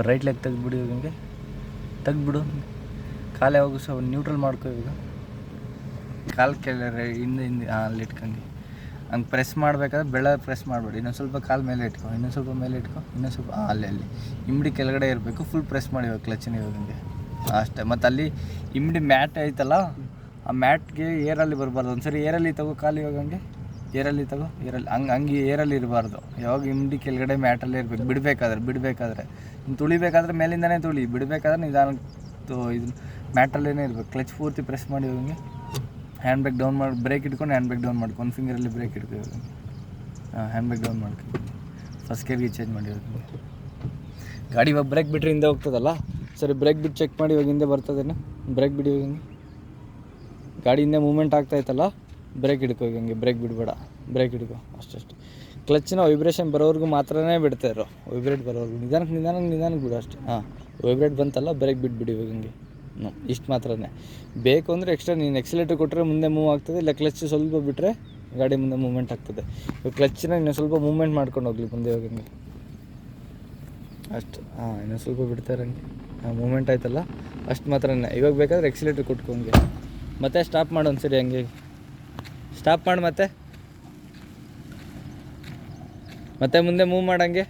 Right leg ತೆಗೆದ್ಬಿಡಿ ಇವಾಗ ತೆಗ್ದುಬಿಡು. ಕಾಲು ಯಾವಾಗ ಸಹ ನ್ಯೂಟ್ರಲ್ ಮಾಡ್ಕೋ. ಇವಾಗ ಕಾಲು ಕೆಳಗೆ ಹಿಂದೆ ಅಲ್ಲಿ ಇಟ್ಕೊಂಡು ಹಂಗೆ ಪ್ರೆಸ್ ಮಾಡಬೇಕಾದ್ರೆ ಬೆಳ ಪ್ರೆಸ್ ಮಾಡಬೇಡಿ. ಇನ್ನೊಂದು ಸ್ವಲ್ಪ ಕಾಲು ಮೇಲೆ ಇಟ್ಕೊ, ಇನ್ನೊಂದು ಸ್ವಲ್ಪ ಮೇಲೆ ಇಟ್ಕೊ, ಇನ್ನೊಂದು ಸ್ವಲ್ಪ ಅಲ್ಲಿ ಇಮ್ಡಿ ಕೆಳಗಡೆ ಇರಬೇಕು. ಫುಲ್ ಪ್ರೆಸ್ ಮಾಡಿ ಇವಾಗ ಕ್ಲಚ್ನ ಇವಾಗ ಅಷ್ಟೇ. ಮತ್ತು ಅಲ್ಲಿ ಇಮ್ಡಿ ಮ್ಯಾಟ್ ಐತಲ್ಲ, ಆ ಮ್ಯಾಟ್ಗೆ ಏರಲ್ಲಿ ಬರಬಾರ್ದು. ಒಂದ್ಸರಿ ಏರಲ್ಲಿ ತಗೋ ಕಾಲು ಇವಾಗ ಏರಲ್ಲಿ ತಗೋ, ಹಂಗೆ ಏರಲ್ಲಿ ಇರಬಾರ್ದು. ಯಾವಾಗ ಇಮ್ಡಿ ಕೆಳಗಡೆ ಮ್ಯಾಟಲ್ಲೇ ಇರಬೇಕು. ಬಿಡಬೇಕಾದ್ರೆ ತುಳಿಬೇಕಾದ್ರೆ ಮೇಲಿಂದನೇ ತುಳಿ, ಬಿಡಬೇಕಾದ್ರೆ ನಿಧಾನಕ್ಕೆ ಇದು ಮ್ಯಾಟಲ್ಲೇ ಇರಬೇಕು. ಕ್ಲಚ್ ಪೂರ್ತಿ ಪ್ರೆಸ್ ಮಾಡಿ ಇವಾಗ ಹ್ಯಾಂಡ್ ಬ್ರೇಕ್ ಡೌನ್ ಮಾಡಿ, ಬ್ರೇಕ್ ಇಟ್ಕೊಂಡು ಹ್ಯಾಂಡ್ ಬ್ರೇಕ್ ಡೌನ್ ಮಾಡ್ಕೊ. ಒಂದು ಫಿಂಗರಲ್ಲಿ ಬ್ರೇಕ್ ಇಟ್ಕೊ ಇವಾಗ. ಹ್ಯಾಂಡ್ ಬ್ರೇಕ್ ಡೌನ್ ಮಾಡ್ಕೊ. ಫಸ್ಟ್ ಗೇರ್ಗೆ ಚೇಂಜ್ ಮಾಡಿ ಇವಾಗ. ಗಾಡಿ ಇವಾಗ ಬ್ರೇಕ್ ಬಿಟ್ಟರೆ ಹಿಂದೆ ಹೋಗ್ತದಲ್ಲ, ಸರಿ ಬ್ರೇಕ್ ಬಿಟ್ಟು ಚೆಕ್ ಮಾಡಿ ಇವಾಗ ಹಿಂದೆ ಬರ್ತದೇನು. ಬ್ರೇಕ್ ಬಿಡಿ ಇವಾಗ. ಗಾಡಿ ಹಿಂದೆ ಮೂಮೆಂಟ್ ಆಗ್ತಾಯಿತ್ತಲ್ಲ, ಬ್ರೇಕ್ ಹಿಡ್ಕೊ ಇವಾಗ. ಬ್ರೇಕ್ ಬಿಡಬೇಡ, ಬ್ರೇಕ್ ಹಿಡ್ಕೊ ಅಷ್ಟೇ. ಕ್ಲಚ್ನ ವೈಬ್ರೇಷನ್ ಬರೋವರೆಗೂ ಮಾತ್ರನೇ ಬಿಡ್ತಾ ಇರೋ, ವೈಬ್ರೇಟ್ ಬರೋವರೆಗೂ ನಿಧಾನಕ್ಕೆ ಬಿಡು ಅಷ್ಟೇ. ವೈಬ್ರೇಟ್ ಬಂತಲ್ಲ, ಬ್ರೇಕ್ ಬಿಟ್ಬಿಡಿ ಇವಾಗ. ಇಷ್ಟು ಮಾತ್ರನೇ. ಬೇಕು ಅಂದರೆ ಎಕ್ಸ್ಟ್ರಾ ನೀನು ಎಕ್ಸಿಲೇಟರ್ ಕೊಟ್ಟರೆ ಮುಂದೆ ಮೂವ್ ಆಗ್ತದೆ, ಇಲ್ಲ ಕ್ಲಚ್ ಸ್ವಲ್ಪ ಬಿಟ್ಟರೆ ಗಾಡಿ ಮುಂದೆ ಮೂವ್ಮೆಂಟ್ ಆಗ್ತದೆ. ಇವಾಗ ಕ್ಲಚ್ನ ಇನ್ನೂ ಸ್ವಲ್ಪ ಮೂವ್ಮೆಂಟ್ ಮಾಡ್ಕೊಂಡು ಹೋಗಲಿ ಮುಂದೆ ಇವಾಗ ಅಷ್ಟು. ಇನ್ನೂ ಸ್ವಲ್ಪ ಬಿಡ್ತಾರಂಗೆ. ಮೂವ್ಮೆಂಟ್ ಆಯ್ತಲ್ಲ ಅಷ್ಟು ಮಾತ್ರನೇ. ಇವಾಗ ಬೇಕಾದ್ರೆ ಎಕ್ಸಿಲೇಟರ್ ಕೊಟ್ಕೊಂಗೆ ಮತ್ತೆ ಸ್ಟಾಪ್ ಮಾಡು ಒಂದ್ಸರಿ. ಹಂಗೆ ಸ್ಟಾಪ್ ಮಾಡಿ ಮತ್ತೆ ಮುಂದೆ ಮೂವ್ ಮಾಡಂಗೆ.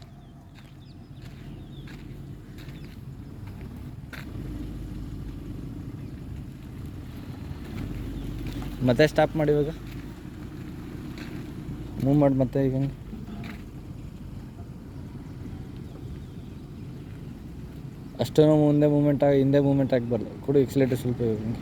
ಮತ್ತೆ ಸ್ಟಾಪ್ ಮಾಡಿ ಇವಾಗ. ಮೂವ್ ಮಾಡಿ ಮತ್ತೆ ಈಗ ಅಷ್ಟೂ ಮುಂದೆ ಮೂವ್ಮೆಂಟ್ ಹಿಂದೆ ಮೂವ್ಮೆಂಟ್ ಆಗಬಾರ್ದು. ಕೊಡು ಎಕ್ಸಿಲೇಟರ್ ಸ್ವಲ್ಪ ಇವಾಗ.